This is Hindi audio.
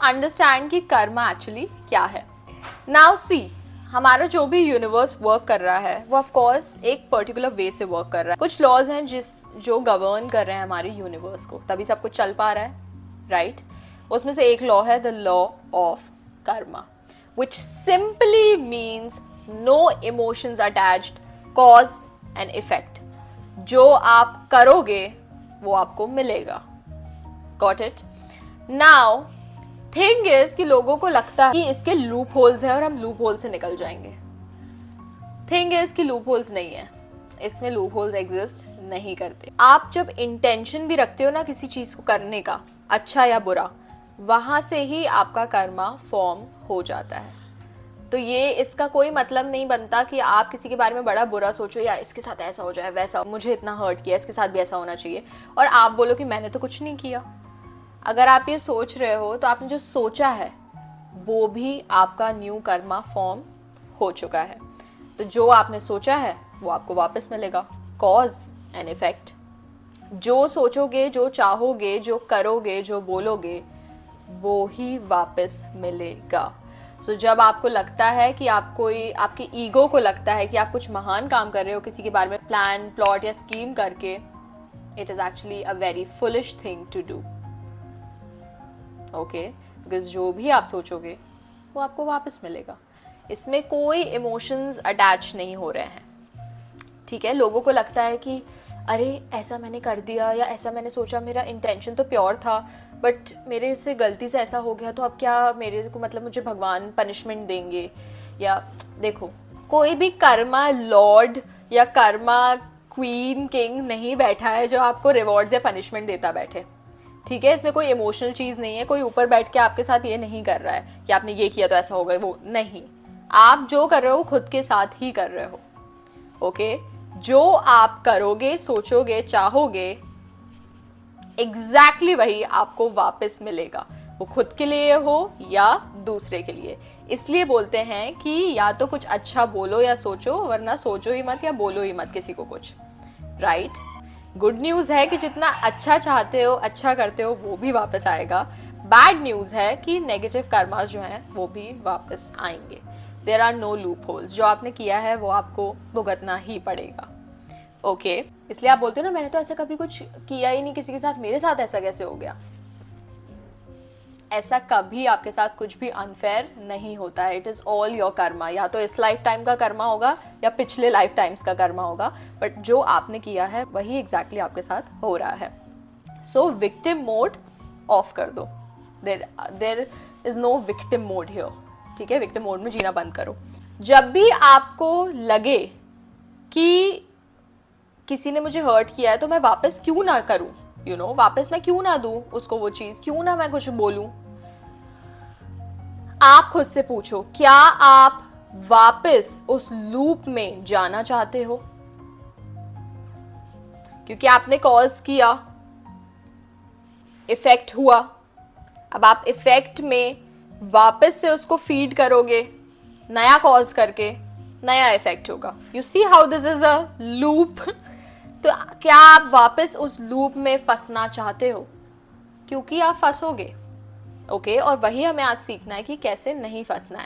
अंडरस्टैंड कि कर्मा एक्चुअली क्या है। नाउ सी, हमारा जो भी यूनिवर्स वर्क कर रहा है वो ऑफ कोर्स एक पर्टिकुलर वे से वर्क कर रहा है। कुछ लॉज हैं जो गवर्न कर रहे हैं हमारे यूनिवर्स को, तभी सब कुछ चल पा रहा है, राइट? उसमें से एक लॉ है the law of karma, which simply means no emotions attached, cause and effect. जो आप करोगे वो आपको मिलेगा। Got it? Now thing is कि लोगों को लगता है कि इसके लूप होल्स हैं और हम लूप होल से निकल जाएंगे। थिंग इज कि लूप होल्स नहीं है, इसमें लूप होल्स एग्जिस्ट नहीं करते। आप जब इंटेंशन भी रखते हो ना किसी चीज को करने का, अच्छा या बुरा, वहां से ही आपका कर्मा फॉर्म हो जाता है। तो ये इसका कोई मतलब नहीं बनता कि आप किसी के बारे में बड़ा बुरा सोचो या इसके साथ ऐसा हो जाए, वैसा, मुझे इतना हर्ट किया, इसके साथ भी ऐसा होना चाहिए, और आप बोलो कि मैंने तो कुछ नहीं किया। अगर आप ये सोच रहे हो तो आपने जो सोचा है वो भी आपका न्यू कर्मा फॉर्म हो चुका है। तो जो आपने सोचा है वो आपको वापस मिलेगा। Cause and effect. जो सोचोगे, जो चाहोगे, जो करोगे, जो बोलोगे, वो ही वापस मिलेगा। सो जब आपको लगता है कि आप कोई, आपकी ईगो को लगता है कि आप कुछ महान काम कर रहे हो किसी के बारे में प्लान, प्लॉट या स्कीम करके, it is actually a very foolish thing to do. Okay, because जो भी आप सोचोगे वो आपको वापस मिलेगा। इसमें कोई इमोशंस अटैच नहीं हो रहे हैं, ठीक है? लोगों को लगता है कि अरे ऐसा मैंने कर दिया या ऐसा मैंने सोचा, मेरा इंटेंशन तो प्योर था, बट मेरे से गलती से ऐसा हो गया, तो अब क्या मेरे को, मतलब मुझे भगवान पनिशमेंट देंगे? या देखो, कोई भी कर्मा लॉर्ड या कर्मा क्वीन, किंग नहीं बैठा है जो आपको रिवॉर्ड्स या पनिशमेंट देता बैठे, ठीक है? इसमें कोई इमोशनल चीज नहीं है। कोई ऊपर बैठ के आपके साथ ये नहीं कर रहा है कि आपने ये किया तो ऐसा होगा, वो नहीं। आप जो कर रहे हो खुद के साथ ही कर रहे हो। ओके, जो आप करोगे, सोचोगे, चाहोगे, एग्जैक्टली वही आपको वापस मिलेगा, वो खुद के लिए हो या दूसरे के लिए। इसलिए बोलते हैं कि या तो कुछ अच्छा बोलो या सोचो, वरना सोचो ही मत या बोलो ही मत किसी को कुछ, राइट? गुड न्यूज है कि जितना अच्छा चाहते हो, अच्छा करते हो, वो भी वापस आएगा। बैड न्यूज है कि नेगेटिव कर्मास जो हैं वो भी वापस आएंगे। There are no loopholes. जो आपने किया है वो आपको भुगतना ही पड़ेगा। ओके, इसलिए आप बोलते हो ना मैंने तो ऐसा कभी कुछ किया ही नहीं किसी के साथ, मेरे साथ ऐसा कैसे हो गया? ऐसा कभी आपके साथ कुछ भी अनफेयर नहीं होता है। It is all your Karma. या तो इस लाइफ टाइम का कर्मा होगा या पिछले लाइफ टाइम्स का कर्मा होगा, बट जो आपने किया है वही एग्जैक्टली आपके साथ हो रहा है। सो विक्टिम मोड ऑफ कर दो। There is no victim mode here, ठीक है? विक्टिम मोड में जीना बंद करो। जब भी आपको लगे कि किसी ने मुझे हर्ट किया है तो मैं वापस क्यों ना करूं, यू नो, वापस मैं क्यों ना दूं उसको वो चीज, क्यों ना मैं कुछ बोलूं, आप खुद से पूछो, क्या आप वापस उस लूप में जाना चाहते हो? क्योंकि आपने कॉज किया, इफेक्ट हुआ, अब आप इफेक्ट में वापस से उसको फीड करोगे, नया कॉज करके नया इफेक्ट होगा। You see how this is a loop. तो क्या आप वापस उस लूप में फंसना चाहते हो? क्योंकि आप फंसोगे। ओके, और वही हमें आज सीखना है कि कैसे नहीं फंसना है।